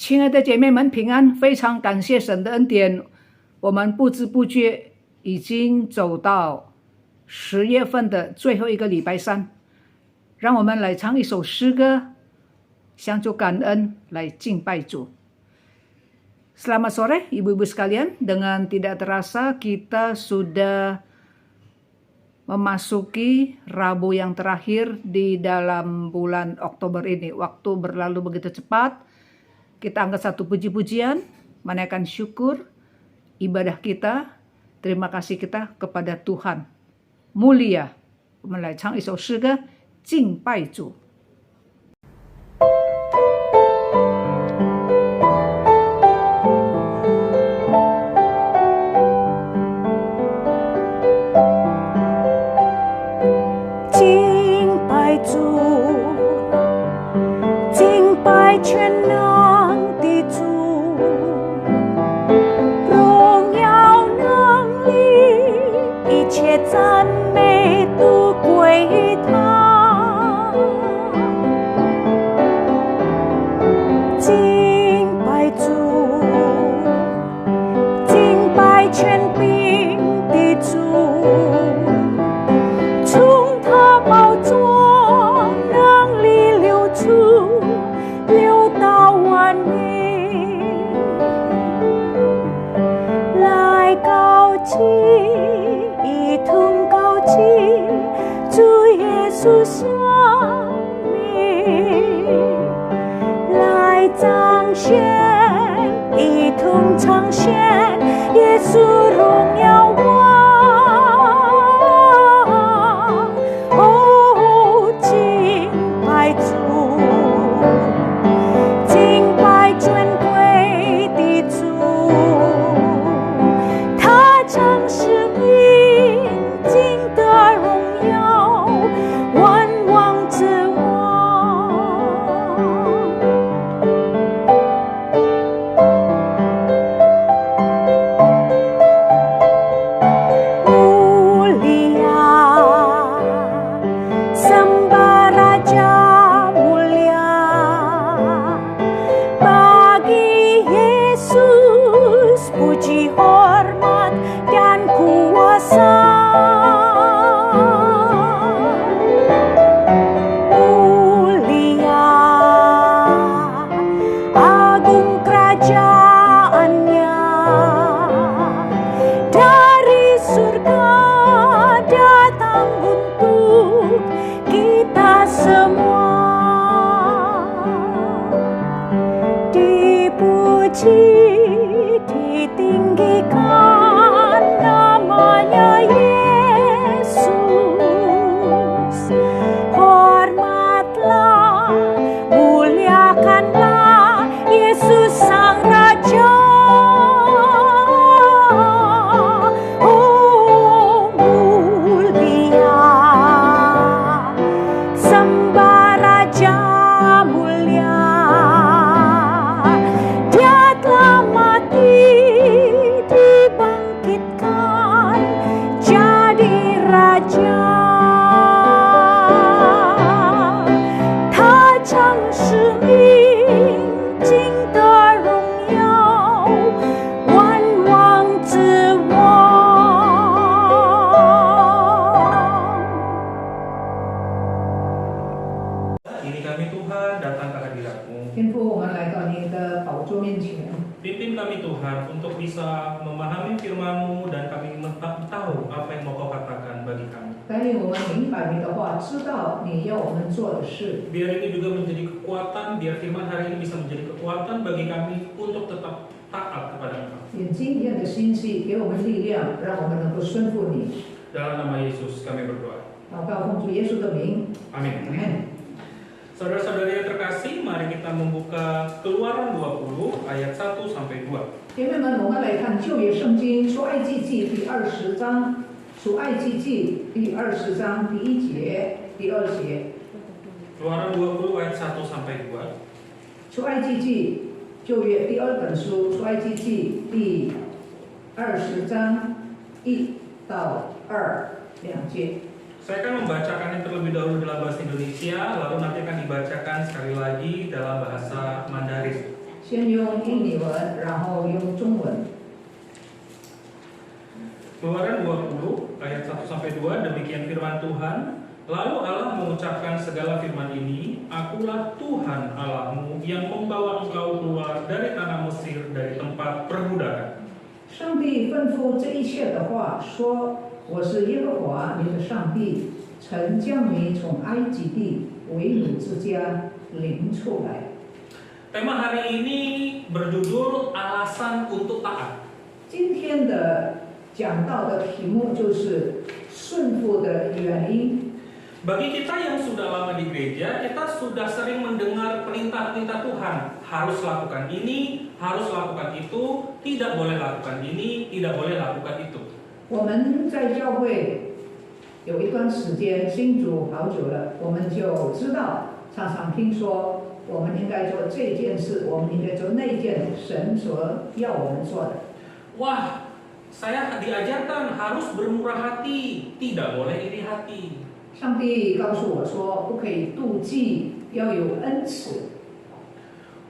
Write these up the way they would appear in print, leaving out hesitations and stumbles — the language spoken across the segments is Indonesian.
亲爱的姐妹们平安，非常感谢神的恩典，我们不知不觉已经走到10月份的最后一个礼拜三，让我们来唱一首诗歌，向主感恩，来敬拜主。Selamat sore ibu-ibu sekalian, dengan tidak terasa kita sudah memasuki Rabu yang terakhir di dalam bulan Oktober ini. Waktu berlalu begitu cepat. Kita angkat satu puji-pujian, menaikkan syukur, ibadah kita, terima kasih kita kepada Tuhan. Mulia, 我们来唱一首诗歌，敬拜主。敬拜主，敬拜全能的主，荣耀能力，一切赞美都归他。敬拜主，敬拜权柄的主，从他宝座能力流出，流到万民，来高举，一同高举主耶稣生命，来彰显，一同彰显耶稣荣耀王。敬拜主，敬拜尊贵的主，他将使命尽得荣耀，万王之王。Mulia, sembah Raja mulia, bagi Yesus puji hormat dan kuasa. Mulia, agung kerajaannya, dari surga datang untuk kita semua. Dipuji, ditinggikan namanya Yesus. Hormatlah, muliakanlah Yesus Sang Raja. Oh mulia, sembah Raja mulia, Dia telah mati, dibangkitkan jadi Raja. Ta将使命尽得荣耀，万王之王。Ini kami Tuhan datang ke hadirat-Mu. 天父，我们来到您的宝座面前， Pimpin kami Tuhan untuk bisa memahami firman-Mu dan kami tahu apa yang mau Kau katakan bagi kami. 带领我们明白你的话，知道你要我们做的事。 Biar ini juga menjadi kekuatan, biar firman hari ini bisa menjadi kekuatan bagi kami untuk tetap taat kepada Engkau. 愿今天的信息给我们力量，让我们能够顺服你。 Dalam nama Yesus kami berdoa. 祷告奉主耶稣的名， Amin. 阿门。 Saudara-saudari yang terkasih, mari kita membuka Keluaran 20 ayat 1 sampai 2. 姐妹们，我们来看旧约圣经出埃及记第20章，出埃及记第20章第1节、第2节。 Keluaran 20 ayat 1 sampai 2. 出埃及记旧约第2本书，出埃及记第20章1到2节。 Saya akan membacakannya terlebih dahulu dalam bahasa Indonesia, lalu nanti akan dibacakan sekali lagi dalam bahasa Mandarin. 先用印尼文，然后用中文。 Keluaran 20 ayat 1 sampai 2 demikian firman Tuhan. Lalu Allah mengucapkan segala firman ini, Akulah Tuhan Allahmu yang membawa engkau keluar dari tanah Mesir dari tempat perbudakan. 上帝吩咐这一切的话说：“我是耶和华你的上帝，曾将你从埃及地为奴之家领出来。” Tema hari ini berjudul alasan untuk taat. 今天的讲到的题目就是顺服的原因。 Bagi kita yang sudah lama di gereja, kita sudah sering mendengar perintah-perintah Tuhan. Harus lakukan ini, harus lakukan itu, tidak boleh lakukan ini, tidak boleh lakukan itu. 我们在教会有一段时间信主好久了，我们就知道，常常听说我们应该做这件事，我们应该做那件神所要我们做的。 Wah, saya diajarkan harus bermurah hati, tidak boleh iri hati. 上帝告诉我说，不可以妒忌，要有恩慈。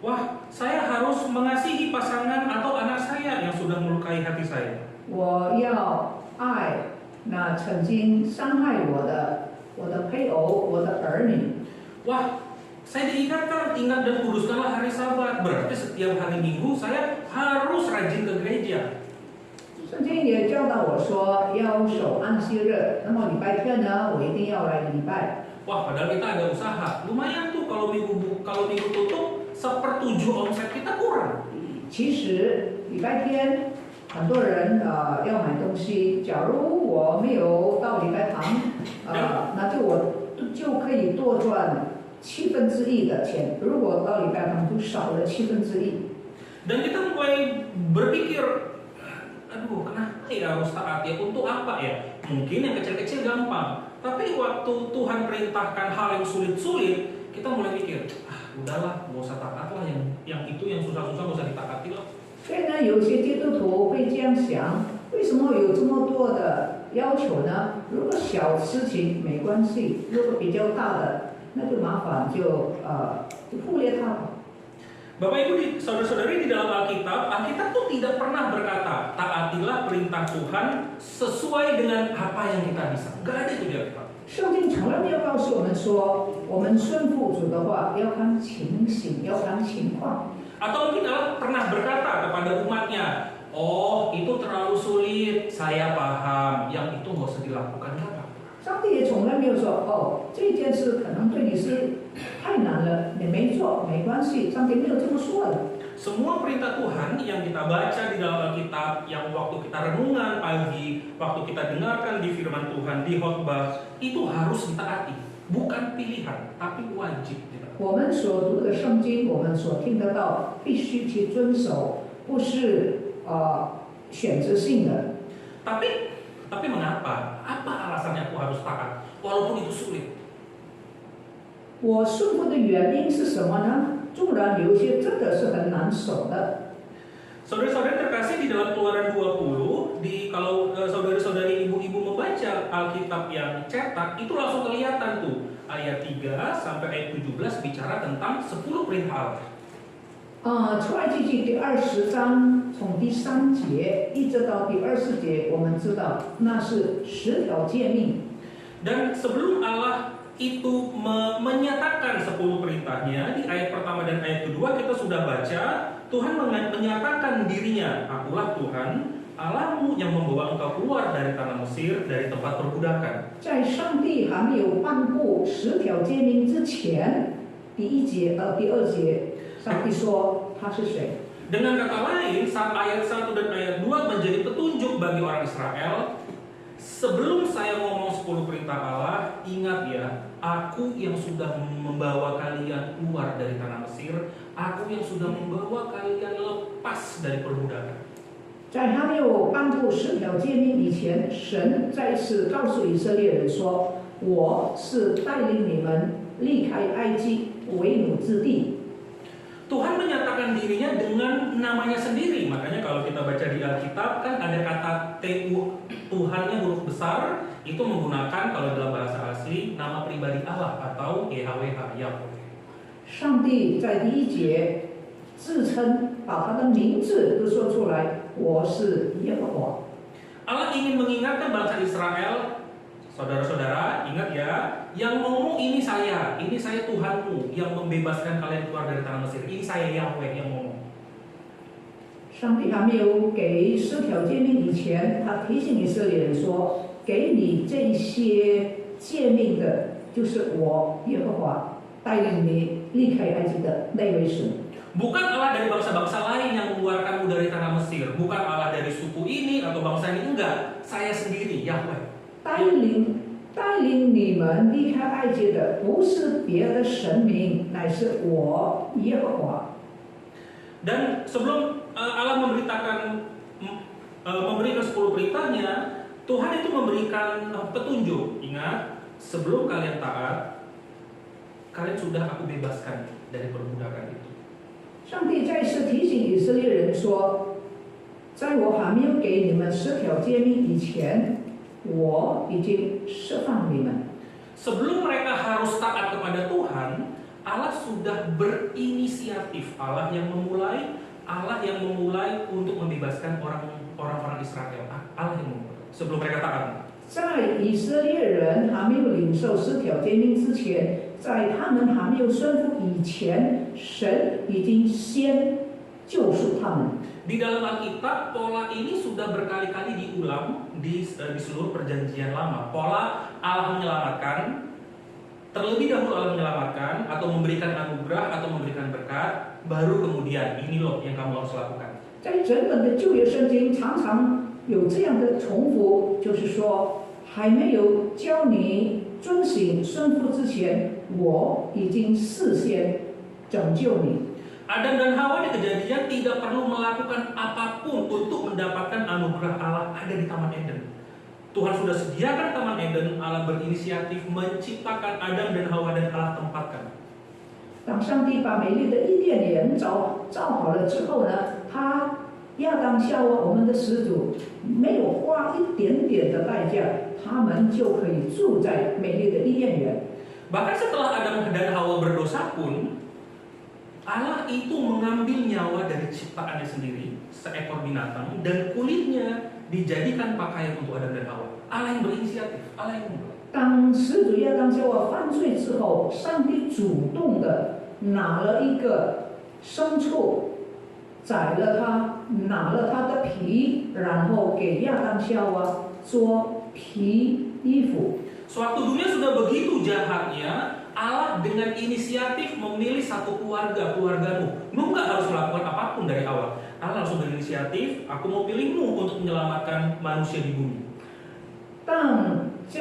Wah, saya harus mengasihi pasangan atau anak saya yang sudah melukai hati saya. 我要爱那曾经伤害我的配偶，我的儿女。 Wah, saya diingatkan ingat dan kuduskanlah hari Sabat. Berarti setiap hari Minggu saya harus rajin ke gereja. 圣经也教导我说要守安息日，那么礼拜天呢，我一定要来礼拜。 Wah, padahal kita ada usaha. Lumayan tuh kalau minggu tutup, 1/7 omset kita kurang. 其实礼拜天很多人要买东西，假如我没有到礼拜堂，那我就可以多赚1/7的钱。如果到礼拜堂就少了1/7。 Dan kita mulai berpikir, aduh kenapa ya harus taat ya? Untuk apa ya? Mungkin yang kecil-kecil gampang. Tapi waktu Tuhan perintahkan hal yang sulit-sulit, kita mulai mikir, udahlah, nggak usah taat lah, yang itu yang susah-susah nggak usah ditaati lah. 所以呢，有些基督徒会这样想：为什么有这么多的要求呢？如果小事情没关系，如果比较大的，那就麻烦就忽略它吧。 Bapak Ibu, saudara-saudari, di dalam Alkitab tuh tidak pernah berkata, taatilah perintah Tuhan sesuai dengan apa yang kita bisa. Gak ada itu di Alkitab. 圣经从来没有告诉我们说，我们顺服主的话要看情形，要看情况。 Atau mungkin Allah pernah berkata kepada umatnya, oh itu terlalu sulit, saya paham, yang itu nggak usah dilakukan, nggak apa-apa. 上帝也从来没有说，哦，这件事可能对你是太难了，你没做没关系，上帝没有这么说的。 Semua perintah Tuhan yang kita baca di dalam Alkitab, yang waktu kita renungan pagi, waktu kita dengarkan di firman Tuhan, di khotbah, itu harus ditaati. Bukan pilihan, tapi wajib ditaati. 我们所读的圣经，我们所听得到，必须去遵守，不是选择性的。 Tapi mengapa? Apa alasannya aku harus taat? Walaupun itu sulit. 我顺服的原因是什么呢？纵然有一些真的是很难守的。 Saudara-saudara terkasih, di dalam Keluaran 20, kalau saudari-saudari ibu-ibu membaca Alkitab yang cetak, itu langsung kelihatan tuh ayat 3 sampai ayat 17 bicara tentang 10 perintah Allah. 出埃及记第20章从第3节一直到第24节，我们知道那是10条诫命。 Dan sebelum Allah itu menyatakan 10 perintahnya, di ayat pertama dan ayat kedua kita sudah baca, Tuhan menyatakan dirinya, Akulah Tuhan Allahmu yang membawa engkau keluar dari tanah Mesir, dari tempat perbudakan. 在上帝还没有颁布10条诫命之前，第1节第2节，上帝说他是谁。 Dengan kata lain, saat ayat 1 dan ayat 2 menjadi petunjuk bagi orang Israel, sebelum saya ngomong 10 perintah Allah, ingat ya, aku yang sudah membawa kalian keluar dari tanah Mesir, aku yang sudah membawa kalian lepas dari perbudakan. 在还没有颁布10条诫命以前，神再次告诉以色列人说：“我是带领你们离开埃及为奴之地。” Tuhan menyatakan dirinya dengan namanya sendiri. Makanya kalau kita baca di Alkitab kan ada kata TU, Tuhannya huruf besar, itu menggunakan kalau dalam bahasa asli nama pribadi Allah atau YHWH, Yahweh. 上帝在第1节自称把他的名字都说出来，我是耶和华。 Allah ingin mengingatkan bangsa Israel, saudara-saudara, ingat ya, yang ngomong ini saya Tuhanmu yang membebaskan kalian keluar dari tanah Mesir. Ini saya Yahweh yang ngomong. 上帝还没有给10条诫命以前，他提醒以色列人说：“给你这些诫命的，就是我耶和华带领你离开埃及的那位神。” Bukan Allah dari bangsa-bangsa lain yang mengeluarkanmu dari tanah Mesir, bukan Allah dari suku ini atau bangsa ini, enggak. Saya sendiri, Yahweh. 带领你们离开埃及的不是别的神明，乃是我耶和华。 Dan sebelum Allah memberikan 10 perintahnya, Tuhan itu memberikan petunjuk. Ingat, sebelum kalian taat, kalian sudah aku bebaskan dari perbudakan itu. 上帝再次提醒以色列人说：“在我还没有给你们10条诫命以前，我已经释放你们。” Sebelum mereka harus taat kepada Tuhan, Allah sudah berinisiatif. Allah yang memulai untuk membebaskan orang-orang Israel. Allah yang memulai sebelum mereka taat. 在以色列人还没有领受10条诫命之前，在他们还没有顺服以前，神已经先救赎他们。 Di dalam Alkitab, pola ini sudah berkali-kali diulang di seluruh perjanjian lama. Pola Allah menyelamatkan, terlebih dahulu Allah menyelamatkan, atau memberikan anugerah, atau memberikan berkat, baru kemudian ini loh yang kamu harus lakukan. 在整本的旧约圣经常常有这样的重复，就是说，还没有教你遵行顺服之前，我已经事先拯救你。 Adam dan Hawa di Kejadian tidak perlu melakukan apapun untuk mendapatkan anugerah Allah ada di Taman Eden. Tuhan sudah sediakan Taman Eden, Allah berinisiatif menciptakan Adam dan Hawa dan Allah tempatkan. 当上帝把美丽的伊甸园造好了之后呢，亚当夏娃我们的始祖没有花一点点的代价，他们就可以住在美丽的伊甸园。 Bahkan setelah Adam dan Hawa berdosa pun, Allah itu mengambil nyawa dari ciptaannya sendiri, seekor binatang, dan kulitnya dijadikan pakaian untuk Adam dan Hawa. Allah yang berinisiatif, Allah yang memulai. 当始祖亚当夏娃犯罪之后，上帝主动的拿了一个牲畜，宰了它，拿了它的皮，然后给亚当夏娃做皮衣服。 Sewaktu dunia sudah begitu jahatnya, Allah dengan inisiatif memilih satu keluargamu. Lu nggak harus melakukan apapun dari awal. Allah langsung berinisiatif, aku mau pilihmu untuk menyelamatkan manusia di bumi. 当这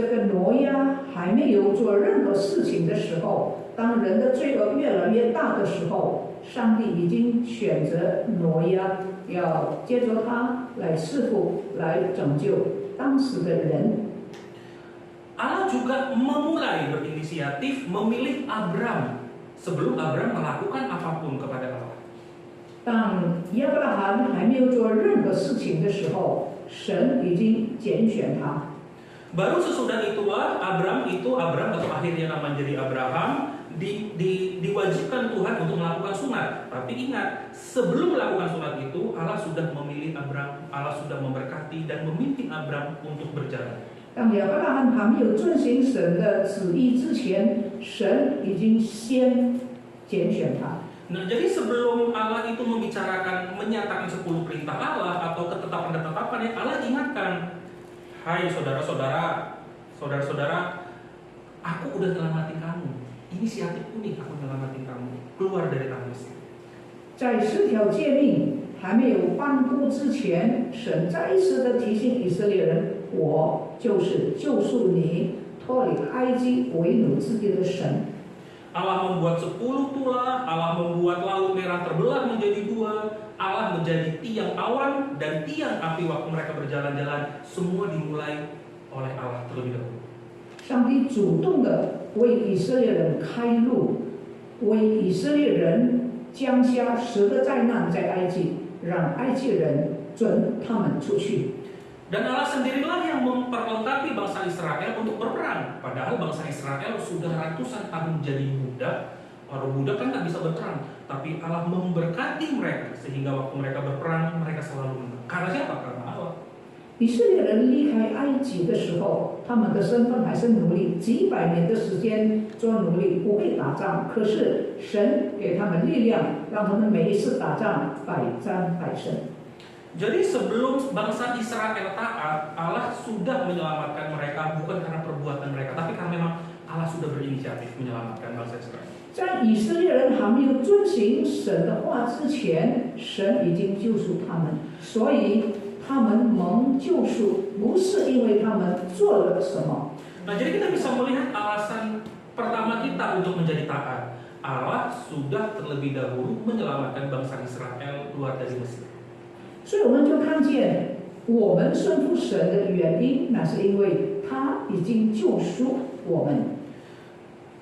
个挪亚还没有做任何事情的时候，当人的罪恶越来越大的时候，上帝已经选择挪亚，要借着他来赐福，来拯救当时的人。 Allah juga memulai berinisiatif memilih Abram sebelum Abram melakukan apapun kepada Allah. 当亚伯拉罕还没有做任何事情的时候，神已经拣选他。 Baru sesudah itulah Abram atau akhirnya nama jadi Abraham diwajibkan Tuhan untuk melakukan sunat. Tapi ingat, sebelum melakukan sunat itu Allah sudah memilih Abram, Allah sudah memberkati dan memimpin Abram untuk berjalan. 当亚伯拉罕还没有遵行神的旨意之前，神已经先拣选他。 Nah, jadi sebelum Allah itu menyatakan 10 perintah Allah atau ketetapan-ketetapan yang Allah ingatkan, hai saudara-saudara, aku udah nyelamatin kamu. Inisiatifku nih, aku nyelamatin kamu keluar dari tanah Mesir. 在10条诫命还没有颁布之前，神再一次的提醒以色列人：“我就是救赎你脱离埃及为奴之地的神。” Allah membuat 10 tulah, Allah membuat laut merah terbelah menjadi 2, Allah menjadi tiang awan dan tiang api waktu mereka berjalan-jalan, semua dimulai oleh Allah terlebih dahulu. 上帝主动的为以色列人开路，为以色列人降下10个灾难在埃及，让埃及人准他们出去。 Dan Allah sendirilah yang memperlengkapi bangsa Israel untuk berperang. Padahal bangsa Israel sudah ratusan tahun jadi budak, Orang budak kan nggak bisa berperang, tapi Allah memberkati mereka sehingga waktu mereka berperang mereka selalu menang. Karena siapa? Karena Allah. 以色列人离开埃及的时候，他们的身份还是奴隶，几百年的时间做奴隶，不会打仗。可是神给他们力量，让他们每一次打仗百战百胜。 Jadi sebelum bangsa Israel taat, Allah sudah menyelamatkan mereka bukan karena perbuatan mereka, tapi karena memang Allah sudah berinisiatif menyelamatkan bangsa Israel. 在以色列人还没有遵行神的话之前，神已经救赎他们，所以他们蒙救赎，不是因为他们做了什么。 Nah, jadi kita bisa melihat alasan pertama kita untuk menjadi taat. Allah sudah terlebih dahulu menyelamatkan bangsa Israel keluar dari Mesir. 所以我们就看见，我们顺服神的原因，那是因为他已经救赎我们。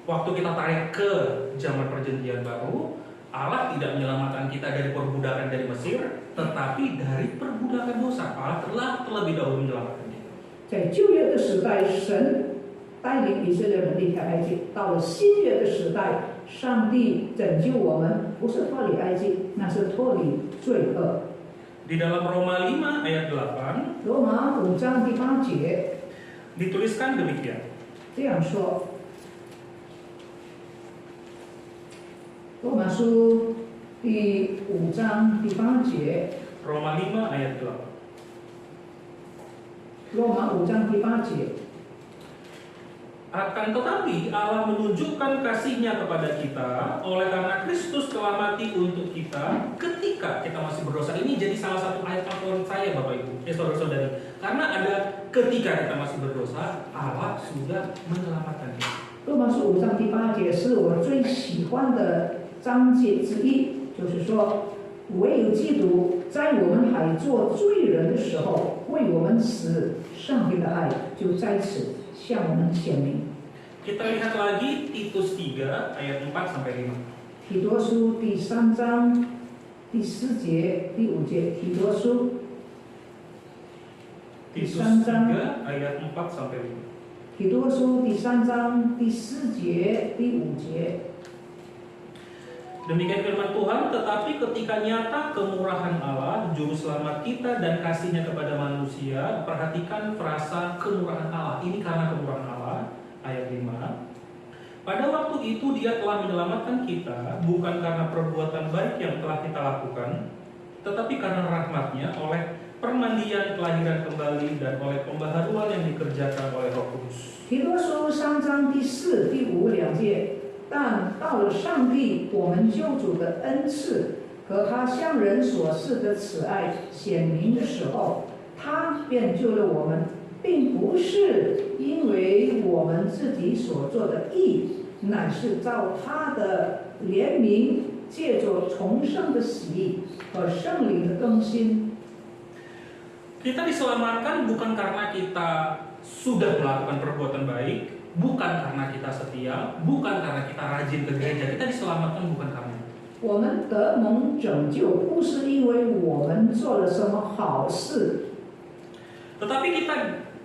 Waktu kita tarik ke zaman perjanjian baru, Allah tidak menyelamatkan kita dari perbudakan dari Mesir, tetapi dari perbudakan dosa. Allah telah terlebih dahulu menyelamatkan kita. 在旧约的时代，神带领以色列人离开埃及；到了新约的时代，上帝拯救我们，不是脱离埃及，那是脱离罪恶。 Di dalam Roma 5 ayat 8, 罗马5章第8节 dituliskan demikian. 这样说。 罗马书第5章第8节， Roma 5 ayat 8. 罗马5章第8节。 Akan tetapi Allah menunjukkan kasih-Nya kepada kita oleh karena Kristus telah mati untuk kita ketika kita masih berdosa. Ini jadi salah satu ayat favorit saya Bapak Ibu, saudara-saudari. Karena ada ketika kita masih berdosa, Allah sudah menyelamatkan kita. 罗马书5章第8节是我最喜欢的章节之一，就是说，唯有基督在我们还做罪人的时候为我们死，上帝的爱就在此向我们显明。 Kita lihat lagi Titus 3 ayat 4 sampai 5. 提多书第3章第4节、第5节，提多书 Titus 3章 3 ayat 4 sampai 5. 提多书第3章第4节、第5节。 Demikian firman Tuhan, tetapi ketika nyata kemurahan Allah, juru selamat kita dan kasih-Nya kepada manusia, perhatikan frasa kemurahan Allah. Ini karena kemurahan Allah, ayat 5. Pada waktu itu Dia telah menyelamatkan kita, bukan karena perbuatan baik yang telah kita lakukan, tetapi karena rahmat-Nya oleh permandian kelahiran kembali dan oleh pembaharuan yang dikerjakan oleh Roh Kudus. 提多书3章第4、第5两节。 但到了上帝我们救主的恩赐和他向人所示的慈爱显明的时候，他便救了我们，并不是因为我们自己所做的义，乃是照他的怜悯，借着重生的喜和圣灵的更新。 Kita diselamatkan bukan karena kita sudah melakukan perbuatan baik, bukan karena kita setia, bukan karena kita rajin ke gereja. Kita diselamatkan bukan karena itu. 我们得蒙拯救，不是因为我们做了什么好事， Tetapi kita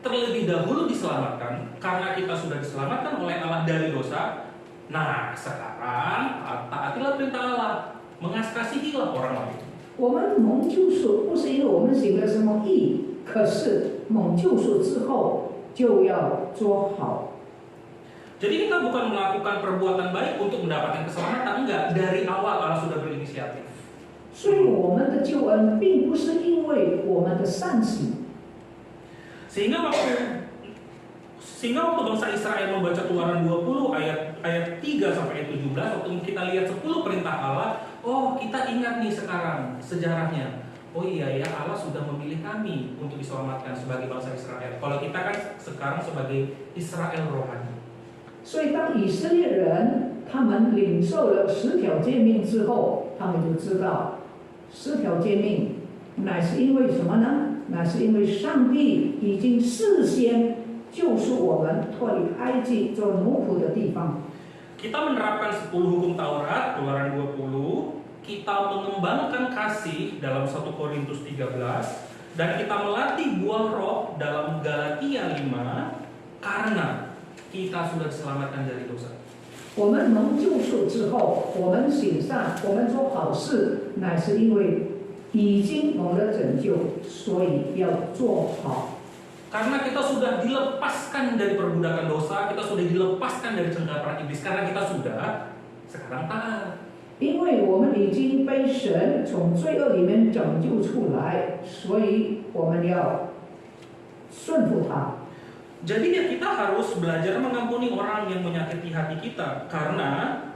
terlebih dahulu diselamatkan karena kita sudah diselamatkan oleh Allah dari dosa. Nah, sekarang taatilah perintah Allah, mengasihilah orang lain. 我们蒙救赎不是因为我们行了什么义，可是蒙救赎之后就要做好。 Jadi kita bukan melakukan perbuatan baik untuk mendapatkan keselamatan, enggak. Dari awal Allah sudah berinisiatif. 所以我们的救恩并不是因为我们的善行。 Sehingga waktu bangsa Israel membaca Keluaran 20 ayat 3 sampai ayat 17, waktu kita lihat 10 perintah Allah, oh kita ingat nih sekarang sejarahnya. Oh iya ya, Allah sudah memilih kami untuk diselamatkan sebagai bangsa Israel. Kalau kita kan sekarang sebagai Israel rohani. 所以当以色列人他们领受了10条诫命之后，他们就知道10条诫命乃是因为什么呢？乃是因为上帝已经事先救赎我们脱离埃及做奴仆的地方。 Kita menerapkan 10 hukum Taurat, Keluaran 20, kita mengembangkan kasih dalam 1 Korintus 13, dan kita melatih buah roh dalam Galatia 5 karena kita sudah diselamatkan dari dosa. 我们蒙救赎之后，我们行善，我们做好事，乃是因为已经蒙了拯救，所以要做好。 Karena kita sudah dilepaskan dari perbudakan dosa, kita sudah dilepaskan dari cengkeraman iblis, karena kita sudah sekarang taat. 因为我们已经被神从罪恶里面拯救出来，所以我们要顺服他。 Jadi ya kita harus belajar mengampuni orang yang menyakiti hati kita, karena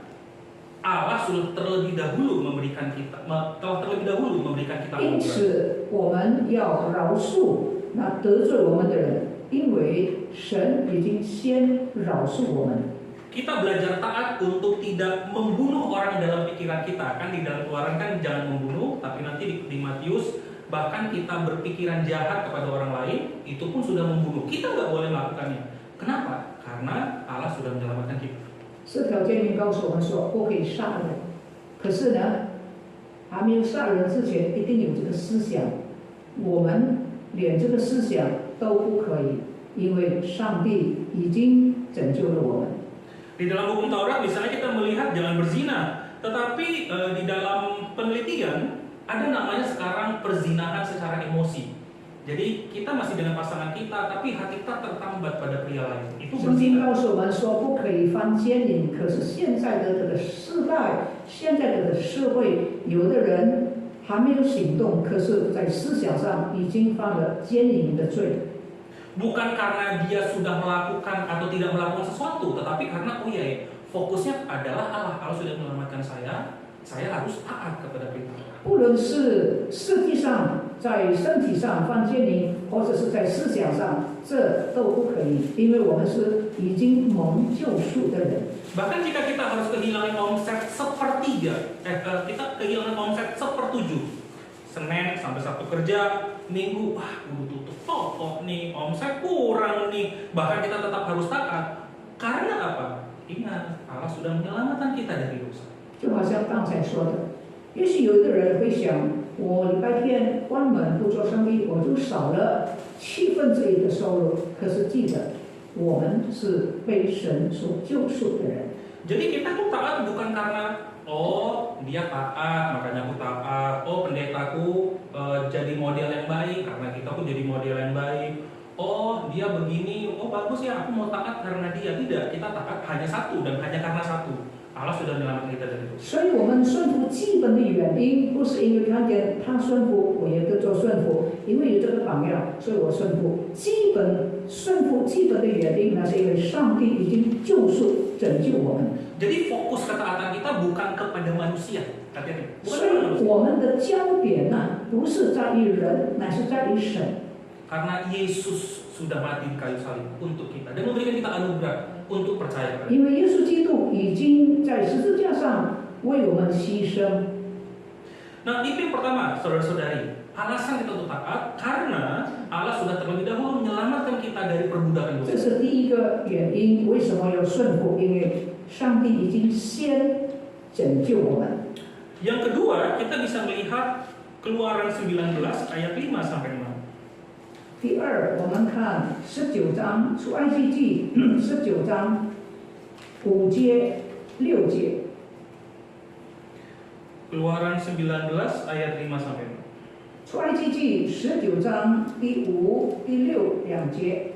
Allah sudah terlebih dahulu memberikan kita, telah terlebih dahulu memberikan kita 因 anugerah. 此，我们要饶恕那得罪我们的人，因为神已经先饶恕我们。 Kita belajar taat untuk tidak membunuh orang dalam pikiran kita. Kan di dalam Keluaran kan jangan membunuh, tapi nanti di Matius bahkan kita berpikiran jahat kepada orang lain, itu pun sudah membunuh. Kita nggak boleh melakukannya. Kenapa? Karena Allah sudah menyelamatkan kita. 四条诫命告诉我们说不可以杀人，可是呢，还没有杀人之前，一定有这个思想。我们连这个思想都不可以，因为上帝已经拯救了我们。 Di dalam hukum Taurat misalnya kita melihat jangan berzina, tetapi di dalam penelitian ada namanya sekarang perzinahan secara emosi. Jadi kita masih dengan pasangan kita, tapi hati kita tertambat pada pria lain. Itu 圣经 berzina. 告诉我们说不可以犯奸淫，可是现在的这个时代，现在的社会，有的人还没有行动，可是在思想上已经犯了奸淫的罪。 Bukan karena dia sudah melakukan atau tidak melakukan sesuatu, tetapi karena fokusnya adalah Allah sudah menyelamatkan saya harus taat kepada perintah Allah. 不论是实际上在身体上犯奸淫，或者是在思想上，这都不可以，因为我们是已经蒙救赎的人。 Bahkan jika kita harus kehilangan omset sepertiga, kita kehilangan omset sepertujuh, Senin sampai Sabtu kerja, Minggu, wah udah tutup toko nih, omset kurang nih, bahkan kita tetap harus taat. Karena apa? Ingat, Allah sudah menyelamatkan kita dari dosa. 就好像刚才说的，也许有的人会想，我礼拜天关门不做生意，我就少了1/7的收入。可是记得，我们是被神所救赎的人。 Jadi kita tuh taat bukan karena oh dia taat makanya aku taat, oh pendetaku jadi model yang baik karena kita pun jadi model yang baik, oh dia begini, oh bagus ya aku mau taat karena dia. Tidak, kita taat hanya satu dan hanya karena satu. Allah sudah menyelamatkan kita dari dosa. 所以我们顺服基本的原因，不是因为看见他顺服，我也跟着顺服，因为有这个榜样，所以我顺服。顺服基本的原因，那是因为上帝已经救赎拯救我们。 Jadi fokus ketaatan kita bukan kepada manusia, hati-hati. 所以我们的焦点呢，不是在于人，乃是在于神。 Karena Yesus sudah mati di kayu salib untuk kita dan memberikan kita anugerah untuk percaya kepada. 因为耶稣基督已经在十字架上为我们牺牲。 Nah, itu yang pertama, saudara-saudari. Alasan kita untuk taat karena Allah sudah terlebih dahulu menyelamatkan kita dari perbudakan 这 dosa. 是第一个原因，为什么要顺服？因为上帝已经先拯救我们。 Yang kedua, kita bisa melihat Keluaran 19 ayat 5 sampai 6. 第二，我们看19章出埃及记19章5节6节。 Keluaran 19 ayat 5 sampai 6. 出埃及记19章第5、第6两节。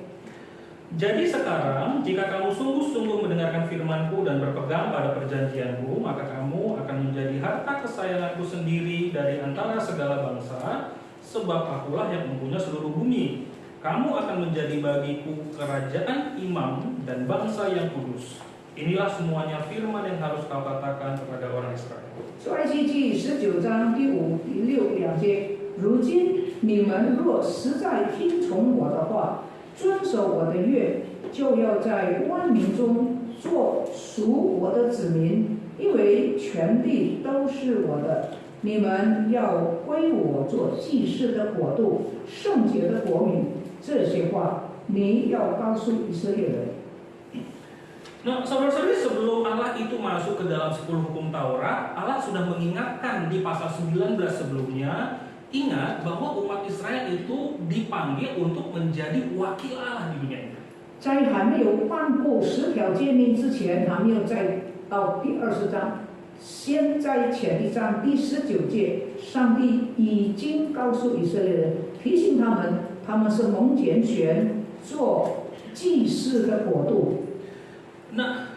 Jadi sekarang, jika kamu sungguh-sungguh mendengarkan firman-Ku dan berpegang pada perjanjian-Ku, maka kamu akan menjadi harta kesayangan-Ku sendiri dari antara segala bangsa, sebab Akulah yang mempunyai seluruh bumi. Kamu akan menjadi bagiku kerajaan imam dan bangsa yang kudus. Inilah semuanya firman yang harus kau katakan kepada orang Israel. 出埃及记19章第5、第6两节。如今你们若实在听从我的话，遵守我的约，就要在万民中做属我的子民，因为全地都是我的。你们要归我做祭司的国度，圣洁的国民。这些话你要告诉以色列人。 Nah, saudara-saudari, sebelum Allah itu masuk ke dalam 10 hukum Taurat, Allah sudah mengingatkan di pasal 19 sebelumnya, ingat bahwa umat Israel itu dipanggil untuk menjadi wakil Allah di dunia ini. 在还没有颁布10条诫命之前，还没有在到第20章，先在前一章第19节，上帝已经告诉以色列人，提醒他们，他们是蒙拣选做祭司的国度。 Nah,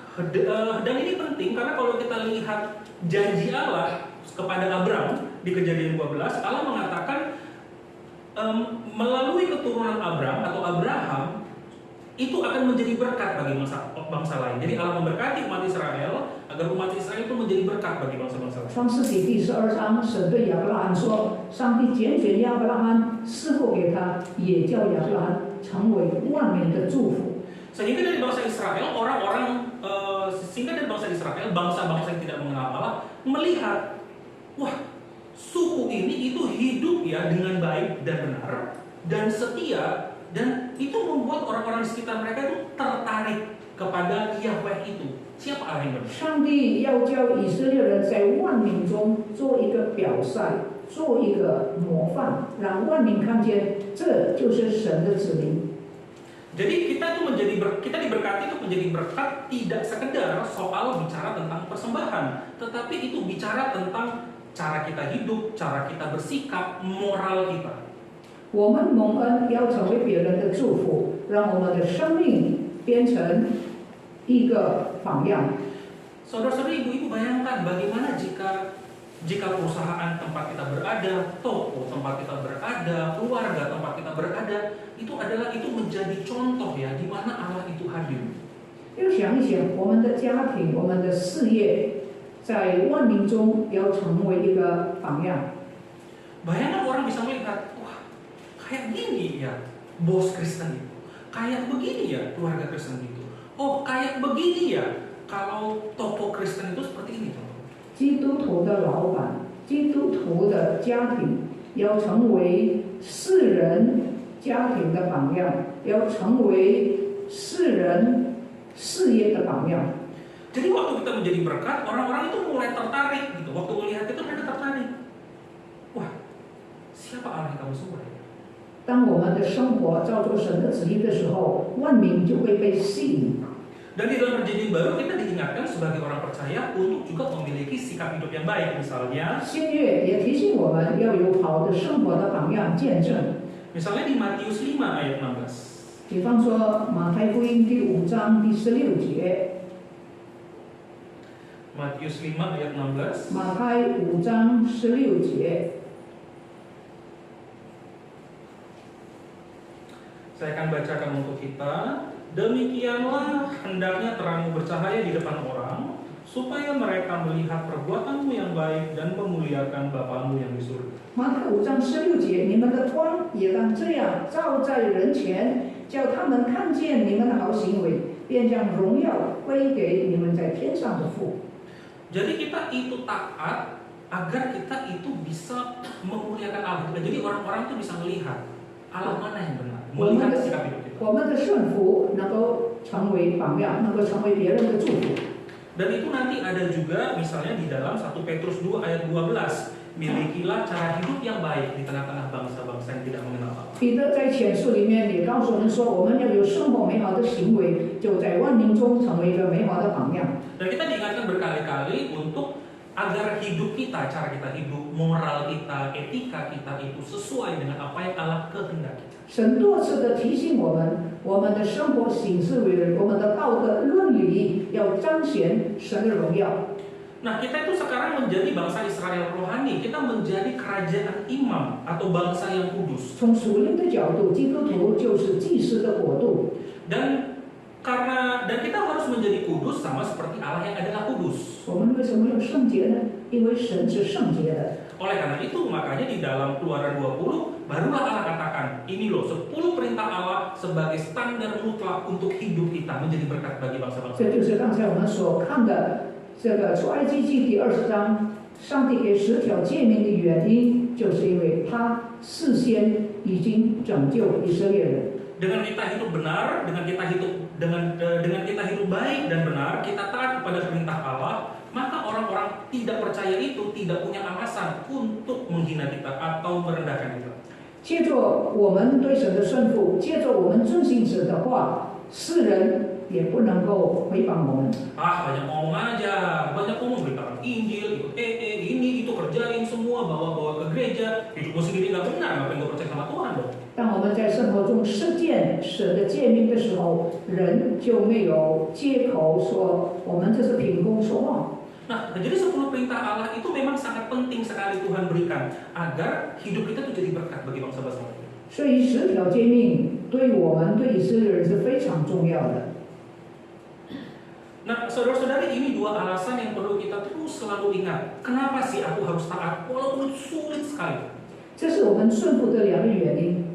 dan ini penting karena kalau kita lihat janji Allah kepada Abraham di Kejadian 12, Allah mengatakan melalui keturunan Abraham atau Abraham itu akan menjadi berkat bagi bangsa lain. Jadi Allah memberkati umat Israel agar umat Israel itu menjadi berkat bagi bangsa-bangsa lain. 创世纪第12章，神对亚伯拉罕说：“上帝拣选亚伯拉罕，赐福给他，也叫亚伯拉罕成为万民的祝福。” Sehingga dari bangsa Israel, bangsa-bangsa yang tidak mengenal Allah melihat, wah, suku ini itu hidup ya dengan baik dan benar dan setia, dan itu membuat orang-orang di sekitar mereka itu tertarik kepada Yahweh itu. Siapa Allah yang benar? 上帝要叫以色列人在万民中做一个表率，做一个模范，让万民看见，这就是神的子民。 Jadi kita diberkati itu menjadi berkat tidak sekedar soal bicara tentang persembahan, tetapi itu bicara tentang cara kita hidup, cara kita bersikap, moral kita. 我们蒙恩要成为别人的祝福，让我们的生命变成一个榜样。 Saudara-saudari, ibu-ibu, bayangkan bagaimana jika perusahaan tempat kita berada, toko tempat kita berada, keluarga tempat kita berada, itu menjadi contoh ya di mana Allah itu hadir. 要想一想，我们的家庭、我们的事业，在万民中要成为一个榜样。 Bayangkan orang bisa melihat, wah, kayak gini ya bos Kristen itu, kayak begini ya keluarga Kristen itu, oh kayak begini ya kalau toko Kristen itu seperti ini contoh. 基督徒的老板、基督徒的家庭要成为世人家庭的榜样，要成为世人事业的榜样。 Jadi waktu kita menjadi berkat, orang-orang itu mulai tertarik gitu. Waktu melihat itu mereka tertarik. Wah, siapa Allah yang kamu sembah? 当我们的生活照着神的旨意的时候，万民就会被吸引。 Dan di dalam perjanjian baru kita diingatkan sebagai orang percaya untuk juga memiliki sikap hidup yang baik. Misalnya, 新约也提醒我们要有好的生活的榜样见证。 misalnya di Matius 5 ayat 16. 比方说马太福音第5章第16节， Matius 5 ayat 16. 马太5章16节， Saya akan bacakan untuk kita. Demikianlah hendaknya terangmu bercahaya di depan orang, supaya mereka melihat perbuatanmu yang baik dan memuliakan Bapamu yang di surga. 马太5章16节，你们的光也当这样照在人前，叫他们看见你们的好行为，便将荣耀归给你们在天上的父。 Jadi kita itu taat agar kita itu bisa memuliakan Allah. Jadi orang-orang itu bisa melihat Allah mana yang benar, melihat sikap hidup kita. 我们的顺服能够成为榜样，能够成为别人的祝福。 Dan itu nanti ada juga misalnya di dalam 1 Petrus 2 ayat 12. Milikilah cara hidup yang baik di tengah-tengah bangsa-bangsa yang tidak mengenal Allah. 彼得在前书里面也告诉我们说，我们要有生活美好的行为，就在万民中成为一个美好的榜样。 Dan kita diingatkan berkali-kali untuk agar hidup kita, cara kita hidup, moral kita, etika kita itu sesuai dengan apa yang Allah kehendaki. 神多次的提醒我们，我们的生活行事为人，我们的道德伦理要彰显神的荣耀。 Nah, kita itu sekarang menjadi bangsa Israel rohani, kita menjadi kerajaan imam atau bangsa yang kudus. 从属灵的角度，基督徒就是祭司的国度。 Dan kita harus menjadi kudus sama seperti Allah yang adalah kudus. 我们为什么要圣洁呢？因为神是圣洁的。 Oleh karena itu, makanya di dalam Keluaran 20 barulah Allah katakan, ini loh 10 perintah Allah sebagai standar mutlak untuk hidup kita menjadi berkat bagi bangsa-bangsa. 这就是刚才我们所看的这个出埃及记第20章，上帝给10条诫命的原因，就是因为他事先已经拯救以色列人。 Dengan kita hidup benar, dengan kita hidup baik dan benar, kita taat kepada perintah Allah, maka orang-orang tidak percaya itu tidak punya alasan untuk menghina kita atau merendahkan kita. 借着我们对神的顺服，借着我们遵行神的话，世人也不能够诽谤我们。banyak ngomong aja, banyak ngomong beritakan Injil, ikut ini itu kerjain semua, bawa ke gereja, hidupmu sendiri nggak benar, ngapain nggak percaya sama Tuhan dong? 当我们在生活中实践神的诫命的时候，人就没有借口说我们这是凭空说妄。 Nah, jadi 10 perintah Allah itu memang sangat penting sekali Tuhan berikan agar hidup kita tuh jadi berkat bagi bangsa-bangsa lain. 所以10条诫命对我们对以色列人是非常重要的。 Nah, saudara-saudari, ini 2 alasan yang perlu kita terus selalu ingat. Kenapa sih aku harus taat walaupun sulit sekali? 这是我们顺服的2个原因。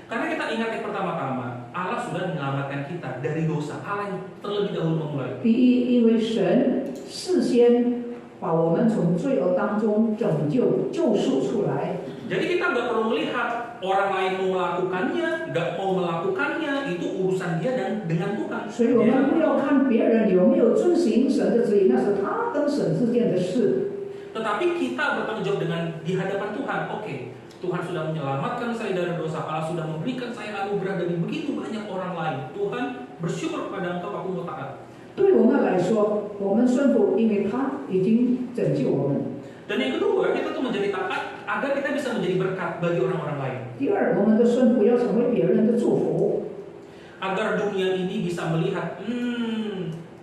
Karena kita ingat yang pertama-tama, Allah sudah menyelamatkan kita dari dosa. Allah yang terlebih dahulu memulai. 第一，因为神事先把我们从罪恶当中拯救、救赎出来。 Jadi kita nggak perlu melihat orang lain mau melakukannya, nggak mau melakukannya, itu urusan dia dan dengan Tuhan. 所以我们不要看别人有没有遵行神的旨意，那是他跟神之间的事。 Tetapi kita bertanggung jawab dengan di hadapan Tuhan. Oke, Tuhan sudah menyelamatkan saya dari dosa, Allah sudah memberikan saya anugerah dari begitu banyak orang lain. Tuhan, bersyukur kepada Engkau, aku mau taat. 对我们来说，我们顺服，因为他已经拯救我们。 Dan yang kedua, kita tuh menjadi taat agar kita bisa menjadi berkat bagi orang-orang lain. 第二，我们的顺服要成为别人的祝福， Agar dunia ini bisa melihat,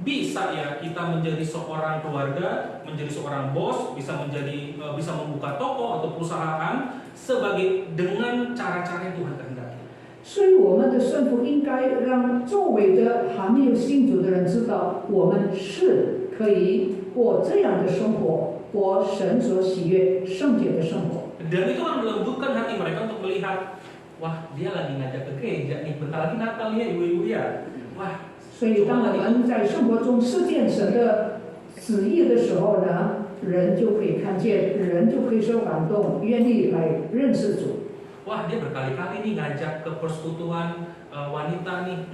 bisa ya kita menjadi seorang keluarga, menjadi seorang bos, bisa membuka toko atau perusahaan sebagai dengan cara-cara yang Tuhan kehendaki. 所以我们的顺服应该让周围的还没有信主的人知道，我们是可以过这样的生活，过神所喜悦、圣洁的生活。 Dan itu kan melembutkan hati mereka untuk melihat, wah dia lagi ngajak ke gereja nih, bentar lagi Natal ya ibu-ibu ya. Wah, 所以当我们在生活中实践神的旨意的时候呢，人就可以看见，人就可以受感动，愿意来认识主。 wah dia berkali-kali nih ngajak ke persekutuan wanita nih.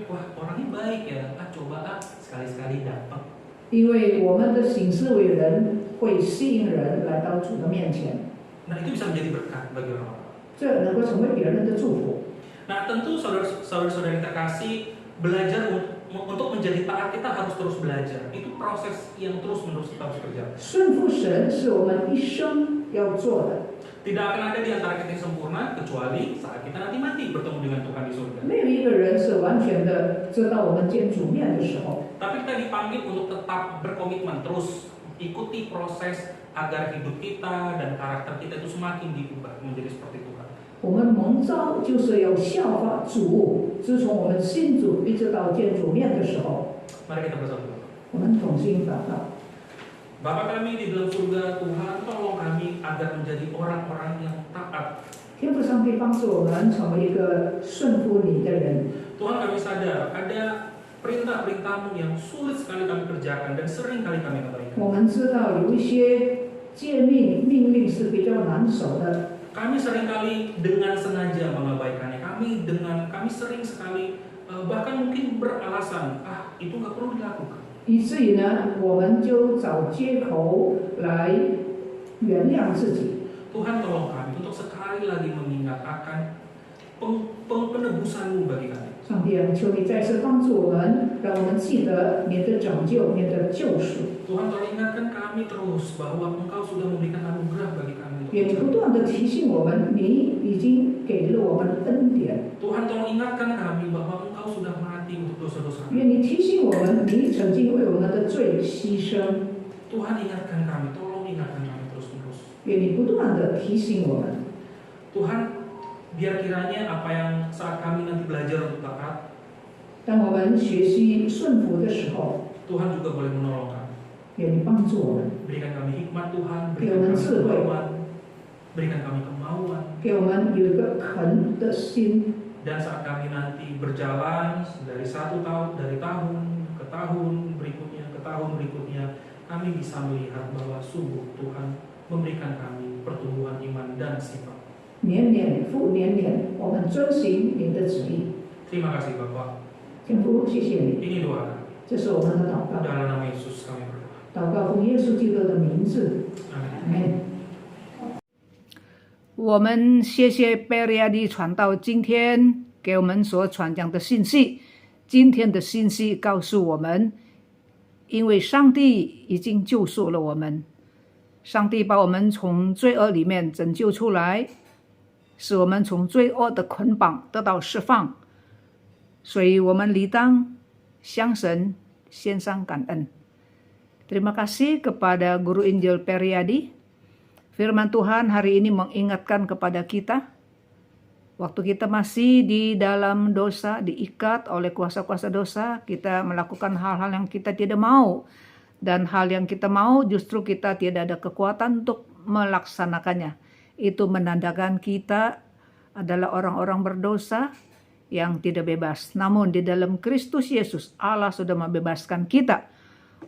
Wah orangnya baik ya, coba sekali-sekali datang. 因为我们的行事为人会吸引人来到主的面前， Nah itu bisa menjadi berkat bagi orang-orang. 这能够成为别人的祝福。 Nah tentu saudara-saudari terkasih, belajar untuk menjadi taat kita harus terus belajar. Itu proses yang terus-menerus kita harus kerjakan. 顺服神是我们一生要做的。 Tidak akan ada di antara kita yang sempurna kecuali saat kita nanti mati bertemu dengan Tuhan di surga. 没有一个人是完全的知道我们见主面的时候， Tapi kita dipanggil untuk tetap berkomitmen terus ikuti proses agar hidup kita dan karakter kita itu semakin diubah menjadi seperti Tuhan. 我们蒙召就是要效法主。自从我们信主一直到见主面的时候， Mari kita bersatu. 我们同心祷告。 Bapa kami di dalam surga, Tuhan tolong kami agar menjadi orang-orang yang taat. 天父上帝帮助我们成为一个顺服你的人。 Tuhan kami sadar ada perintah-perintah-Mu yang sulit sekali kami kerjakan dan sering kali kami abaikan. 我们知道有一些诫命命令是比较难守的， Kami seringkali dengan sengaja mengabaikannya. Kami sering sekali bahkan mungkin beralasan, itu nggak perlu dilakukan. 以至于呢，我们就找借口来原谅自己。 Tuhan tolong kami untuk sekali lagi mengingat akan penebusan-Mu bagi kami. 上帝啊，求你再次帮助我们，让我们记得你的拯救、你的救赎。 Tuhan tolong ingatkan kami terus bahwa Engkau sudah memberikan anugerah bagi kami. 愿你不断的提醒我们，你已经给了我们恩典。 Tuhan tolong ingatkan kami bahwa Engkau sudah mati untuk dosa-dosa kami. 愿你提醒我们，你曾经为我们的罪牺牲。 Tuhan ingatkan kami, tolong ingatkan kami terus-menerus. 愿你不断的提醒我们。 Tuhan, biar kiranya apa yang saat kami nanti belajar untuk taat, 当我们学习顺服的时候， Tuhan juga boleh menolong kami. 愿你帮助我们， Berikan kami hikmat Tuhan,给我 berikan 们 kami 智慧， kemauan, berikan kami kemauan. 给我们有一个肯的心。 Dan saat kami nanti berjalan dari tahun ke tahun berikutnya, ke tahun berikutnya, kami bisa melihat bahwa sungguh Tuhan memberikan kami pertumbuhan iman dan sifat. 年年复年年，我们遵行你的旨意。 Terima kasih Bapak. 天父，谢谢你， Ini doa kami. 这是我们的祷告。 Dalam nama Yesus kami berdoa. 祷告奉耶稣基督的名字， Amin. 阿门。我们谢谢贝利亚的传道今天给我们所传讲的信息。今天的信息告诉我们，因为上帝已经救赎了我们，上帝把我们从罪恶里面拯救出来，使我们从罪恶的捆绑得到释放，所以我们理当向神献上感恩。Terima kasih kepada Guru Injil Periadi. Firman Tuhan hari ini mengingatkan kepada kita, waktu kita masih di dalam dosa, diikat oleh kuasa-kuasa dosa, kita melakukan hal-hal yang kita tidak mau, dan hal yang kita mau justru kita tidak ada kekuatan untuk melaksanakannya. Itu menandakan kita adalah orang-orang berdosa yang tidak bebas. Namun di dalam Kristus Yesus, Allah sudah membebaskan kita.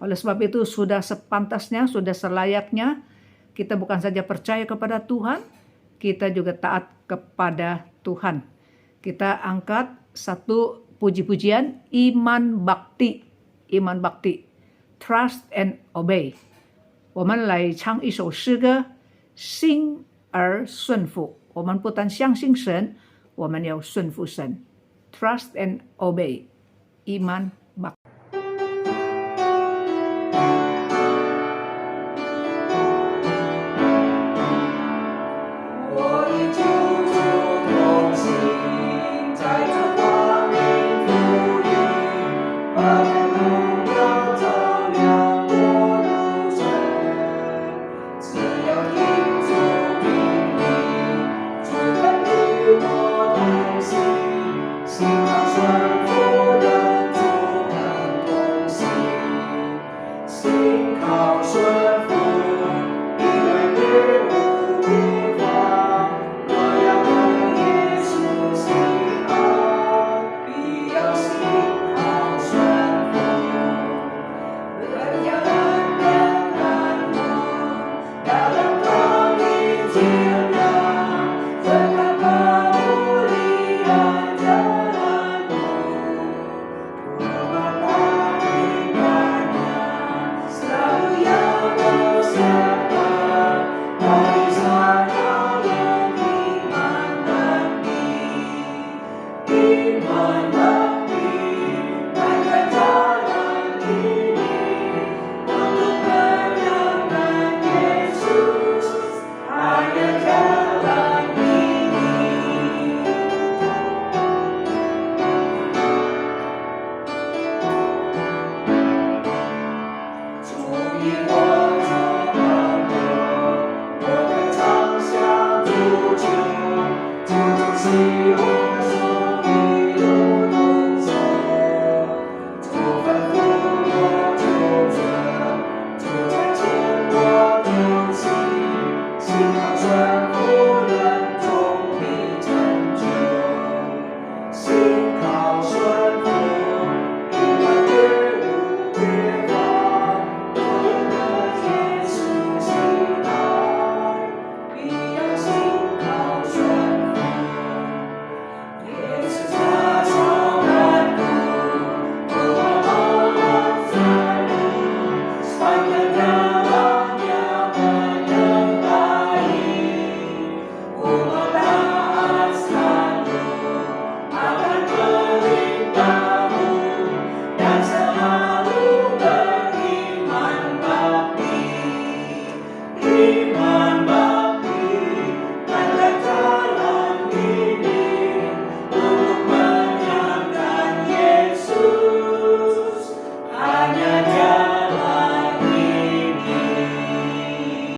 Oleh sebab itu sudah sepantasnya, sudah selayaknya kita bukan saja percaya kepada Tuhan, kita juga taat kepada Tuhan. Kita angkat satu puji-pujian iman bakti, trust and obey. 我们来唱一首诗歌，心而顺服。我们不但相信神，我们要顺服神。Trust and obey， iman